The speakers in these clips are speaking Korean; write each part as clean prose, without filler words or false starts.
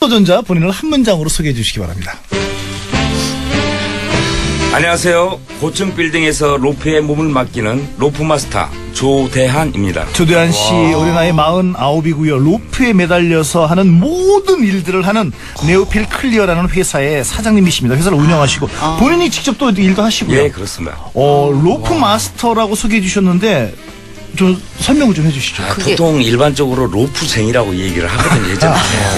도전자 본인을 한 문장으로 소개해 주시기 바랍니다. 안녕하세요. 고층 빌딩에서 로프에 몸을 맡기는 로프 마스터 조대한입니다. 조대한 씨 올해 나이 49이고요. 로프에 매달려서 하는 모든 일들을 하는 네오필 클리어라는 회사의 사장님이십니다. 회사를 운영하시고 본인이 직접 또 일도 하시고요. 예, 그렇습니다. 로프 마스터라고 소개해 주셨는데 좀 설명을 좀 해주시죠. 보통 일반적으로 로프쟁이라고 얘기를 하거든요.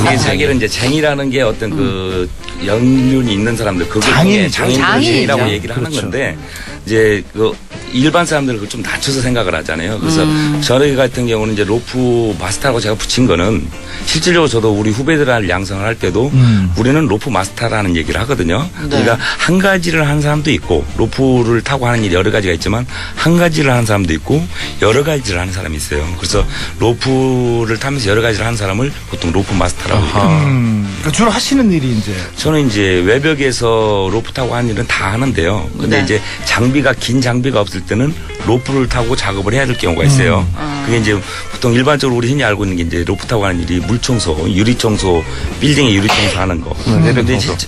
이게 자기는 이제 쟁이라는 게 어떤 그 연륜이 있는 사람들 그걸 장인이라고 얘기를 하는 건데 이제 그 일반 사람들은 그걸 좀 낮춰서 생각을 하잖아요. 그래서 저희 같은 경우는 이제 로프 마스터라고 제가 붙인 거는 실질적으로 저도 우리 후배들한테 양성을 할 때도 우리는 로프 마스터라는 얘기를 하거든요. 그러니까 한 가지를 하는 사람도 있고 로프를 타고 하는 일이 여러 가지가 있지만 한 가지를 하는 사람도 있고 여러 가지를 하는 사람이 있어요. 그래서 로프를 타면서 여러 가지를 하는 사람을 보통 로프 마스터라고 얘기해요. 주로 하시는 일이 이제 저는 이제 외벽에서 로프 타고 하는 일은 다 하는데요. 근데 이제 긴 장비가 없을 때는 로프를 타고 작업을 해야 될 경우가 있어요. 그게 이제 보통 일반적으로 우리 흔히 알고 있는 게 이제 로프 타고 하는 일이 물 청소, 유리 청소, 빌딩에 유리 청소하는 거,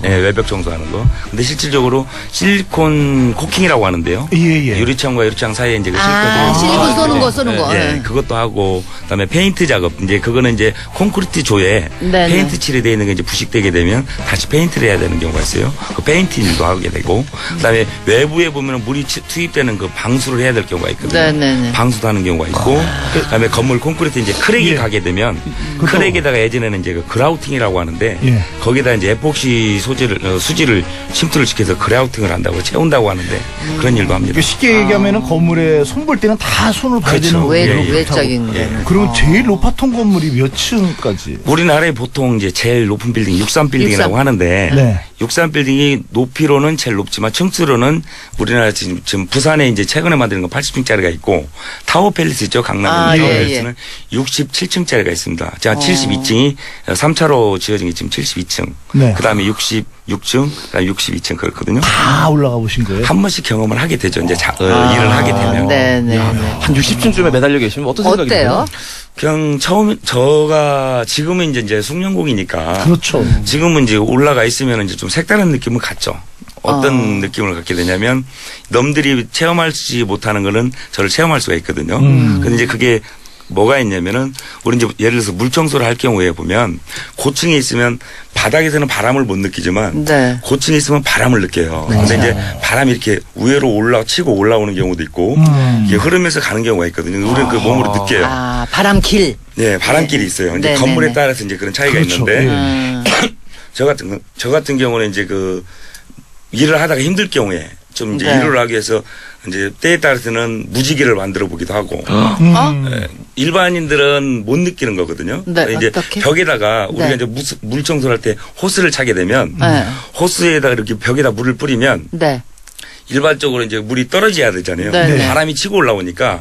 외벽 청소하는 거. 근데 실질적으로 실리콘 코킹이라고 하는데요. 유리창과 유리창 사이에 이제 그 실리콘 쏘는 거. 예, 그것도 하고 그다음에 페인트 작업. 이제 그거는 이제 콘크리트 조에 페인트 칠이 되어 있는 게 이제 부식되게 되면 다시 페인트를 해야 되는 경우가 있어요. 그 페인트 일도 하게 되고 그다음에 외부에 보면 물이 투입되는 그 방수를 해야 될 경우가 있거든요. 방수도 하는 경우가 있고 그다음에 건물 콘크리트 이제 크랙이 가게 되면 크랙에다가 예전에는 이제 그 그라우팅이라고 하는데 거기다 이제 에폭시 수지를 침투를 시켜서 그라우팅을 한다고 채운다고 하는데 그런 일도 합니다. 쉽게 얘기하면은 건물에 손 볼 때는 다 손을 봐야 되는 외적인 거. 그러면 제일 높았던 건물이 몇 층까지? 우리나라에 보통 이제 제일 높은 빌딩 63빌딩이라고 하는데 63빌딩이 높이로는 제일 높지만 층수로는 우리나라 지금 부산에 이제 최근에 만드는 건 80층짜리가 있고 타워 팰리스 있죠. 강남에 타워 팰리스는 67층짜리가 있습니다. 제가 72층이 3차로 지어진 게 지금 72층. 그다음에 66층, 그다음에 62층 그렇거든요. 다 올라가 보신 거예요? 한 번씩 경험을 하게 되죠. 이제 일을 하게 되면. 한 60층쯤에 매달려 계시면 어떤 생각이 드세요? 그냥 지금은 이제 숙련공이니까. 그렇죠. 지금은 이제 올라가 있으면 이제 좀 색다른 느낌을 갖죠. 어떤 느낌을 갖게 되냐면 남들이 체험하지 못하는 거는 저를 체험할 수가 있거든요. 근데 이제 그게 뭐가 있냐면은 우리 이제 예를 들어서 물 청소를 할 경우에 보면 고층에 있으면 바닥에서는 바람을 못 느끼지만 고층에 있으면 바람을 느껴요. 근데 이제 바람이 이렇게 위로 치고 올라오는 경우도 있고 이게 흐르면서 가는 경우가 있거든요. 우리는 그 몸으로 느껴요. 바람길. 네, 바람길이 있어요. 이제 건물에 따라서 이제 그런 차이가 있는데 저 같은 경우는 이제 그 일을 하다가 힘들 경우에 좀 이제 일을 하기 위해서 이제 때에 따라서는 무지개를 만들어 보기도 하고 일반인들은 못 느끼는 거거든요. 이제 어떻게? 벽에다가 우리가 이제 물 청소를 할 때 호스를 차게 되면 호스에다가 이렇게 벽에다 물을 뿌리면 일반적으로 이제 물이 떨어져야 되잖아요. 바람이 치고 올라오니까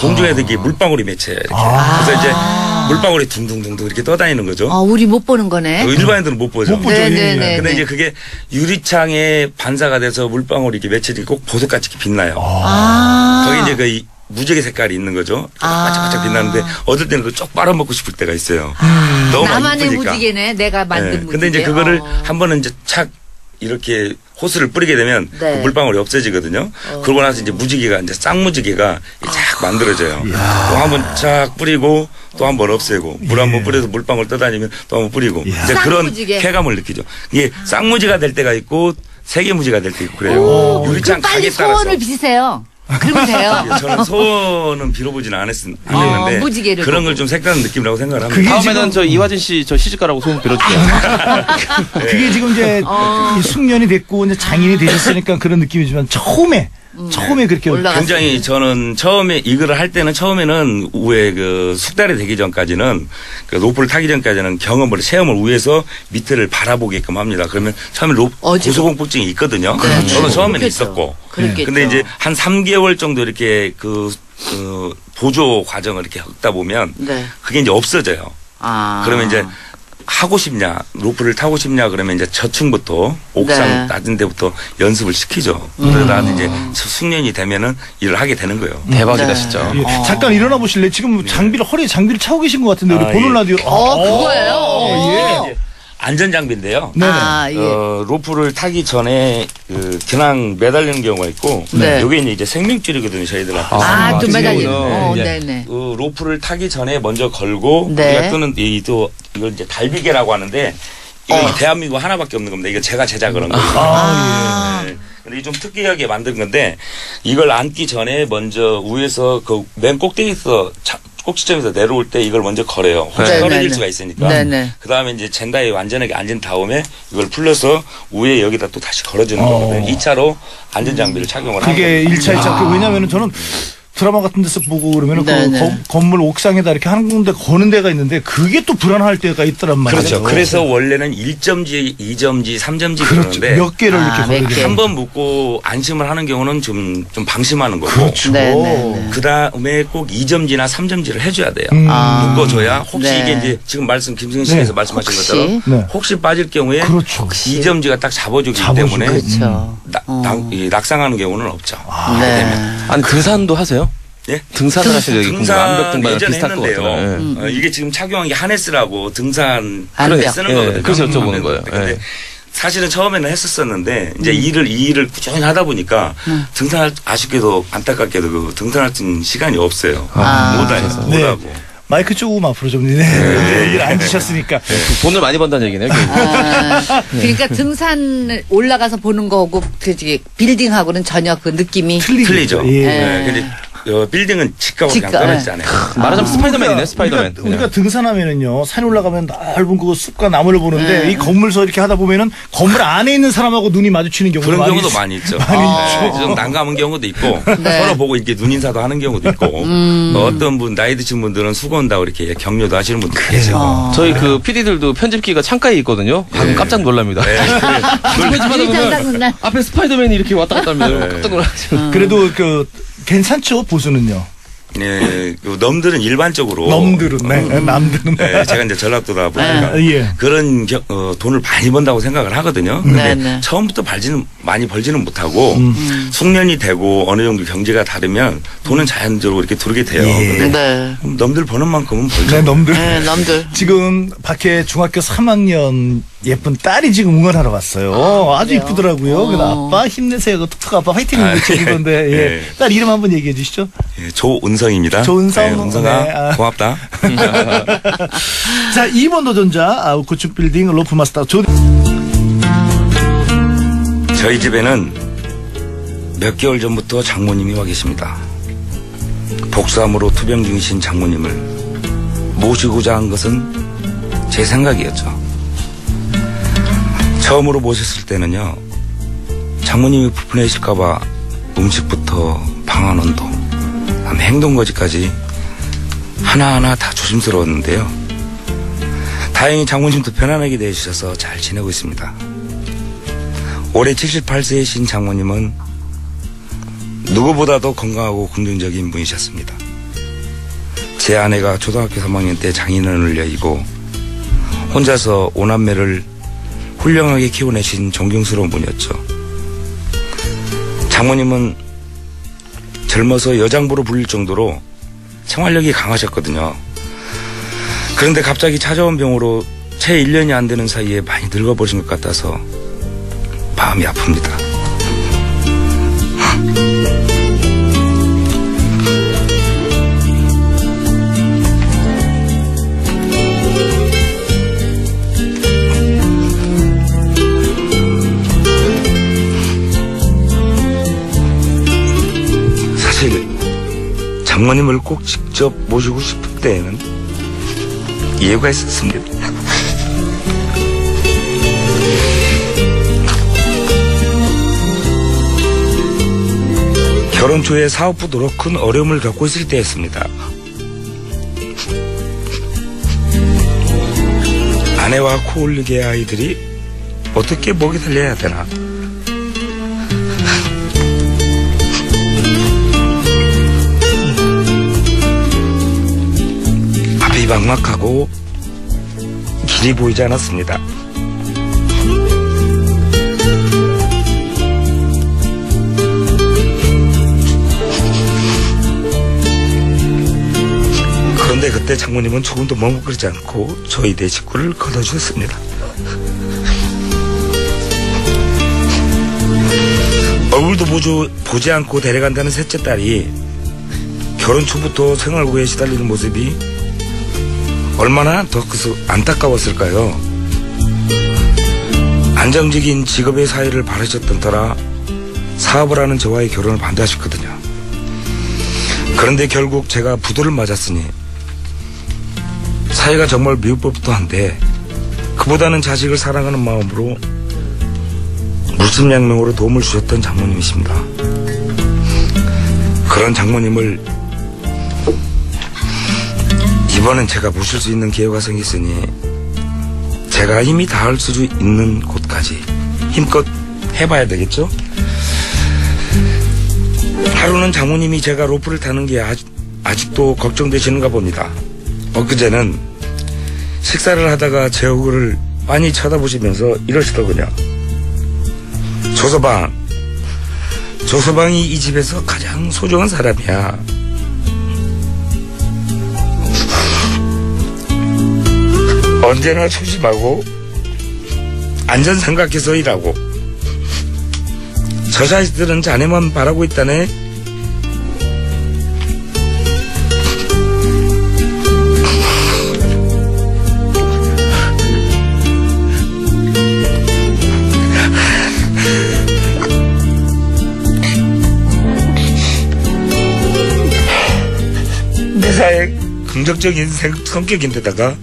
공중에서 이렇게 물방울이 맺혀요. 이렇게. 그래서 이제 물방울이 둥둥둥둥 이렇게 떠다니는 거죠. 우리 못 보는 거네. 일반인들은 못 보죠. 못 보죠. 근데 이제 그게 유리창에 반사가 돼서 물방울이 이렇게 맺혀지고 꼭 보석같이 빛나요. 거기 이제 그 무지개 색깔이 있는 거죠. 반짝반짝 빛나는데 어떨 때는 그걸 쭉 빨아먹고 싶을 때가 있어요. 너무 나만의 이쁘니까. 무지개네. 내가 만든 무지개. 근데 이제 그거를 한 번은 이제 착 이렇게 호스를 뿌리게 되면 그 물방울이 없어지거든요. 그러고 나서 이제 무지개가 이제 쌍무지개가 쫙 만들어져요. 또 한 번 쫙 뿌리고 또 한 번 없애고 물 한 번 뿌려서 물방울 떠다니면 또 한 번 뿌리고 이제 그런 쾌감을 느끼죠. 이게 쌍무지가 될 때가 있고 세개무지가 될 때 있고 그래요. 유리창 빨리 가게 따라서. 소원을 비세요. 그러면 돼요. 저는 소원은 빌어보지는 않았는데 무지개를 그런 걸 좀 색다른 느낌이라고 생각을 합니다. 다음에는 저 이화진 씨 저 시집가라고 소원 빌어줄게요. 그게 지금 이제 숙련이 됐고 이제 장인이 되셨으니까 그런 느낌이지만 처음에 그렇게 굉장히 저는 처음에 이거를 할 때는 처음에는 위에 그 숙달이 되기 전까지는 그 로프를 타기 전까지는 체험을 위에서 밑을 바라보게끔 합니다. 그러면 처음에 고소공포증이 있거든요. 저도 처음에는 있었고. 근데 이제 한 3개월 정도 이렇게 그 보조 과정을 이렇게 겪다 보면 그게 이제 없어져요. 그러면 이제 하고 싶냐, 로프를 타고 싶냐 그러면 이제 저층부터 옥상 낮은 데부터 연습을 시키죠. 그러다 이제 숙련이 되면은 일을 하게 되는 거예요. 대박이다 진짜. 잠깐 일어나 보실래요? 지금 허리에 장비를 차고 계신 것 같은데 우리 보는 라디오. 그거예요? 안전장비인데요. 네. 아, 예. 로프를 타기 전에 그냥 매달리는 경우가 있고, 네. 요게 이제 생명줄이거든요, 저희들한테. 좀 매달리는. 네. 네네. 로프를 타기 전에 먼저 걸고, 네. 우리가 또는 이걸 이제 달비계라고 하는데, 이거 대한민국 하나밖에 없는 겁니다. 이거 제가 제작을 한 거예요. 네. 근데 좀 특이하게 만든 건데, 이걸 앉기 전에 먼저 위에서 그 맨 꼭대기에서 꼭지점에서 내려올 때 이걸 먼저 걸어요. 혹시 네, 떨어질 네, 수가 있으니까. 네네. 그 다음에 이제 젠다에 완전하게 앉은 다음에 이걸 풀려서 위에 여기다 또 다시 걸어주는 거거든요. 2차로 안전장비를 착용을 하는 그게 거예요. 1차, 2차. 왜냐면은 저는 드라마 같은 데서 보고 그러면은 네네. 그 건물 옥상에다 이렇게 한 군데 거는 데가 있는데 그게 또 불안할 때가 있더란 말이에요. 그렇죠. 그래서 원래는 1점지, 2점지, 3점지 그렇죠. 그러는데 몇 개를 이렇게 몇 거는 개. 게. 한 번 묶고 안심을 하는 경우는 좀 방심하는 거고. 그렇죠. 네네. 그 다음에 꼭 2점지나 3점지를 해줘야 돼요. 아. 묶어줘야 혹시 네. 이게 이제 지금 김승현 씨께서 네. 말씀하신 혹시. 것처럼 네. 혹시 빠질 경우에 그렇죠. 2점지가 딱 잡아주기 잡아주고. 때문에 그렇죠. 이 낙상하는 경우는 없죠. 네. 아니 등산도 하세요? 예? 등산을 하시는 얘기 등산 암벽 등반이랑 예전에 비슷할 것 했는데요. 같아요. 예. 이게 지금 착용한 게 하네스라고 등산 암벽. 쓰는 예, 거거든요. 그래서 여쭤보는 거예요. 근데 예. 사실은 처음에는 했었었는데 이제 이 일을 꾸준히 하다 보니까 등산할 아쉽게도 안타깝게도 그 등산할 수 있는 시간이 없어요. 못 네. 하고. 마이크 조금 앞으로 좀. 네. 일 앉으셨으니까. 돈을 많이 번다는 얘기네요. 결국. 그러니까 등산 올라가서 보는 거하고 그 빌딩하고는 전혀 그 느낌이 틀리죠. 예. 네. 근데 빌딩은 직각으로 그냥 직각, 떨어지잖아요. 말하자면 스파이더맨이네. 스파이더맨. 우리가 등산하면은요, 산에 올라가면 넓은 그 숲과 나무를 보는데 이 건물서 이렇게 하다 보면은 건물 안에 있는 사람하고 눈이 마주치는 경우가 그런 많이 경우도 있어요. 많이 있죠. 많이 있죠. 좀 난감한 경우도 있고 네. 서로 보고 이렇게 눈인사도 하는 경우도 있고 어떤 분 나이 드신 분들은 수고 온다고 이렇게 격려도 하시는 분들 계세요. 저희 그 PD들도 편집기가 창가에 있거든요. 가끔 깜짝 놀랍니다. 편집하다 깜짝 보면 놀라. 앞에 스파이더맨이 이렇게 왔다 갔다 합니다. 깜짝 놀라가지고. 그래도 그 괜찮죠, 보수는요. 네, 그 넘들은 일반적으로 남들은, 네, 남들은. 네, 제가 이제 전라도다 보니까 예. 그런 돈을 많이 번다고 생각을 하거든요. 근데 네. 처음부터 많이 벌지는 못하고 숙련이 되고 어느 정도 경제가 다르면 돈은 자연적으로 이렇게 들게 돼요. 예. 근데 네. 그럼 남들 버는 만큼은 벌죠. 네, 남들. 네, 남들. 지금 밖에 중학교 3학년 예쁜 딸이 지금 응원하러 왔어요. 아주 그래요? 이쁘더라고요. 그래서 아빠 힘내세요. 그 톡톡 아빠 화이팅 외치던데. 예. 예. 딸 이름 한번 얘기해 주시죠. 예, 조은성입니다. 조은성. 네, 은성아 네, 아. 고맙다. 자, 2번 도전자 구축 빌딩 로프 마스터 저희 집에는 몇 개월 전부터 장모님이 와 계십니다. 복수암으로 투병 중이신 장모님을 모시고자 한 것은 제 생각이었죠. 처음으로 모셨을 때는요, 장모님이 불편해하실까봐 음식부터 방안 온도, 행동거지까지 하나하나 다 조심스러웠는데요. 다행히 장모님도 편안하게 대해주셔서 잘 지내고 있습니다. 올해 78세이신 장모님은 누구보다도 건강하고 긍정적인 분이셨습니다. 제 아내가 초등학교 3학년 때 장인어른을 여의고 혼자서 5남매를 훌륭하게 키워내신 존경스러운 분이었죠. 장모님은 젊어서 여장부로 불릴 정도로 생활력이 강하셨거든요. 그런데 갑자기 찾아온 병으로 채 1년이 안 되는 사이에 많이 늙어버린 것 같아서 마음이 아픕니다. 사실 장모님을 꼭 직접 모시고 싶을 때에는 이유가 있었습니다. 결혼 초에 사업부도로 큰 어려움을 겪고 있을 때였습니다. 아내와 코올리게 아이들이 어떻게 먹이 살려야 되나. 앞이 막막하고 길이 보이지 않았습니다. 그런데 그때 장모님은 조금도 머뭇거리지 않고 저희 네 식구를 걷어주셨습니다. 보지 않고 데려간다는 셋째 딸이 결혼 초부터 생활고에 시달리는 모습이 얼마나 더 안타까웠을까요? 안정적인 직업의 사이를 바라셨던 터라 사업을 하는 저와의 결혼을 반대하셨거든요. 그런데 결국 제가 부도를 맞았으니 사이가 정말 미울 법도 한데 그보다는 자식을 사랑하는 마음으로 물심양면으로 도움을 주셨던 장모님이십니다. 그런 장모님을 이번엔 제가 모실 수 있는 기회가 생겼으니 제가 힘이 닿을 수 있는 곳까지 힘껏 해봐야 되겠죠? 하루는 장모님이 제가 로프를 타는 게 아직도 걱정되시는가 봅니다. 엊그제는 식사를 하다가 제 얼굴을 빤히 쳐다보시면서 이러시더군요. 조서방이 이 집에서 가장 소중한 사람이야. 언제나 소심하고 안전 생각해서 일하고 저 자식들은 자네만 바라고 있다네. 매사에 긍정적인 성격인데다가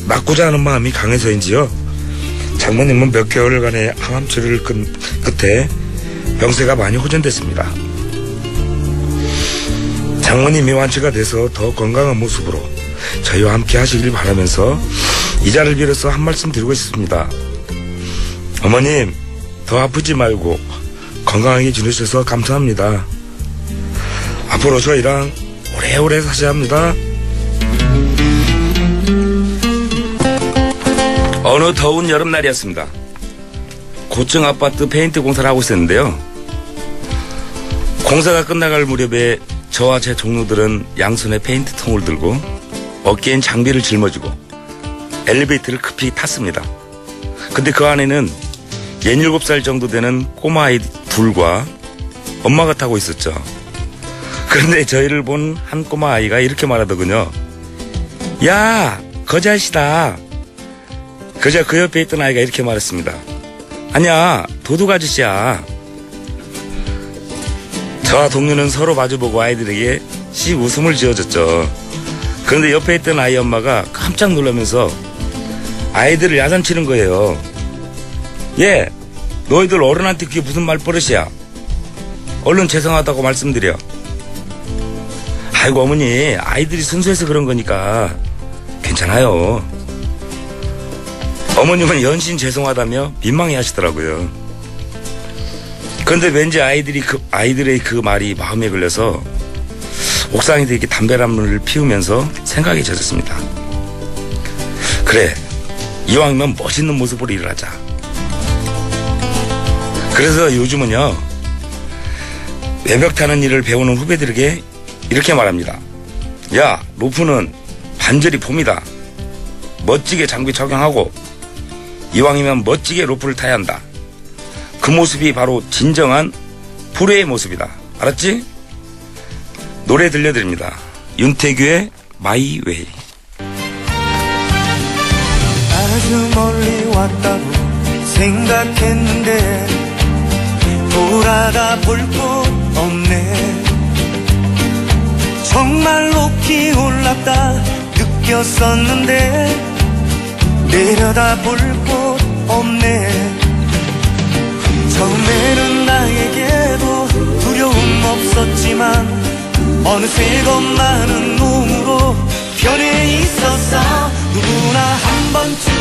맞고자 하는 마음이 강해서인지요. 장모님은 몇 개월간의 항암 치료를 끝에 병세가 많이 호전됐습니다. 장모님이 완치가 돼서 더 건강한 모습으로 저희와 함께 하시길 바라면서 이 자리를 빌어서 한 말씀 드리고 싶습니다. 어머님, 더 아프지 말고 건강하게 지내셔서 감사합니다. 앞으로 저희랑 오래오래 사셔야 합니다. 어느 더운 여름날이었습니다. 고층 아파트 페인트 공사를 하고 있었는데요. 공사가 끝나갈 무렵에 저와 제 동료들은 양손에 페인트통을 들고 어깨엔 장비를 짊어지고 엘리베이터를 급히 탔습니다. 근데 그 안에는 17살 정도 되는 꼬마아이 둘과 엄마가 타고 있었죠. 그런데 저희를 본 한 꼬마아이가 이렇게 말하더군요. 야, 거자시다. 그저 그 옆에 있던 아이가 이렇게 말했습니다. 아니야, 도둑 아저씨야. 저와 동료는 서로 마주보고 아이들에게 씩 웃음을 지어줬죠. 그런데 옆에 있던 아이 엄마가 깜짝 놀라면서 아이들을 야단치는 거예요. 예, 너희들 어른한테 그게 무슨 말버릇이야. 얼른 죄송하다고 말씀드려. 아이고 어머니, 아이들이 순수해서 그런 거니까 괜찮아요. 어머님은 연신 죄송하다며 민망해 하시더라고요. 그런데 왠지 아이들의 그 말이 마음에 걸려서 옥상에서 이렇게 담배나무를 피우면서 생각이 젖었습니다. 그래, 이왕이면 멋있는 모습으로 일을 하자. 그래서 요즘은요, 외벽 타는 일을 배우는 후배들에게 이렇게 말합니다. 야, 로프는 반절이 폼이다. 멋지게 장비 착용하고 이왕이면 멋지게 로프를 타야 한다. 그 모습이 바로 진정한 프로의 모습이다. 알았지? 노래 들려드립니다. 윤태규의 마이 웨이. 아주 멀리 왔다고 생각했는데 돌아가 볼 곳 없네. 정말 높이 올랐다 느꼈었는데 내려다 볼 곳 없네. 처음에는 나에게도 두려움 없었지만 어느새 겁 많은 놈으로 변해 있었어. 누구나 한 번쯤